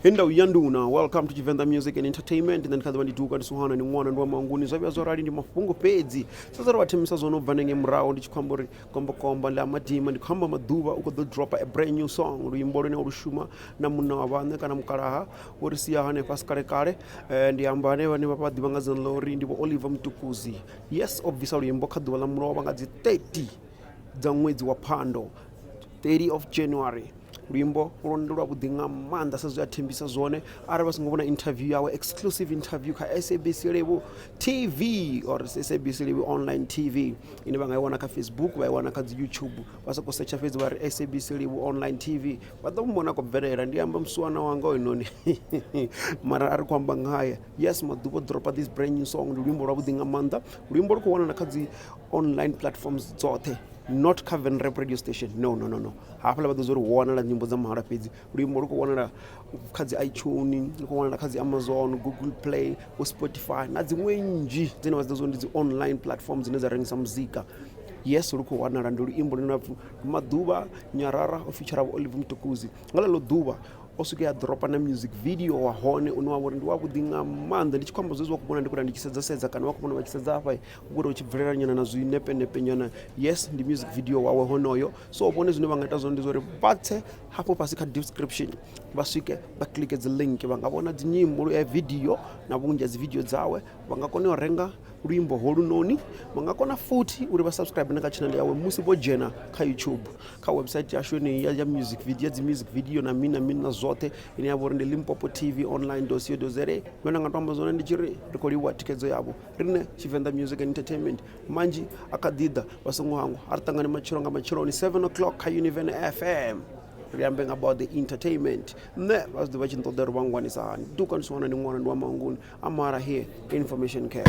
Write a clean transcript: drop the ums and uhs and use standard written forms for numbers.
Hinda uyanduna, welcome to Venda Music and Entertainment. And then kadwani duka nisuhana ni mwana ndwa manguni zavya zorari ndi mafungo pezi. Sasa watimisa zono vanenge mrao ndi chikwambori komba la Madima ndi kwamba Maduvha uko drop a brand new song ruimbore ne urushuma na muna wabane kana mukaraha urisiya hane paskare kare ndi ambane bane papa dibangazan lori ndi Oliver Mtukudzi. Yes, obviously ruimbo kadwa la mro bangazi 30 za mwezi wa Pando 30 of January. Ruimbo urondera kudinga manda sazo yathembisa zone araba singobona interview yawe exclusive interview ka SABC Level TV or SABC Level online TV ine bangayibona ka Facebook bayibona ka YouTube basako search Facebook bari SABC Level online TV badombona ko verera ndiyamba msuwana wanga inoni mara ari kwamba ngaya. Yes, Maduvha drop this brand new song ruimbo rabudinga manda ruimbo ko wana nakazi online platforms zote, not Coven Rap radio station. No. Hapala badozori wana la nyimbo za mahara pezi. Ruimbo ruko wana la kazi iTunes, ruko wana la kazi Amazon, Google Play, Spotify. Na zimwenji zina wazizo ndizi online platforms zineza rengisa mzika. Yes, ruko wana la nduri imbo nina Maduvha, Nyarara, feature Oliver Mtukudzi. Ngala lo Duvha osuke dropa na music video wa hone unwa ndi wakudinga manda ndichikwamba zozo wakubona ndikura ndikisedza kana wakubona wakisedza apa ukuro uchibverera nyana na zuinepe nyana. Yes, ndi music video wawe honoyo, so ubone zino bangata zo ndizore bathe hapo pasika description basike baklik the link bangabona dzinyimbo ya video na bunja zi video zawe bangakone orenga ruimbo holunoni bangakona futhi uri ba subscribe na channel yawe musibo jena ka YouTube ka website ya shoni ya music video na mina zote ine yabo rende Limpopo TV online dossier dozere ngona ngatamba zona ndichiri rikoliwa tikedzo yabo rine Venda Music and Entertainment manji akadida basongo wangu aritangane machironga machironi 7 o'clock ka Univen FM riambing about the entertainment ne was the vachin todero bangwani sa dukan suwana ni ngwana ndwa manguni amara here information care.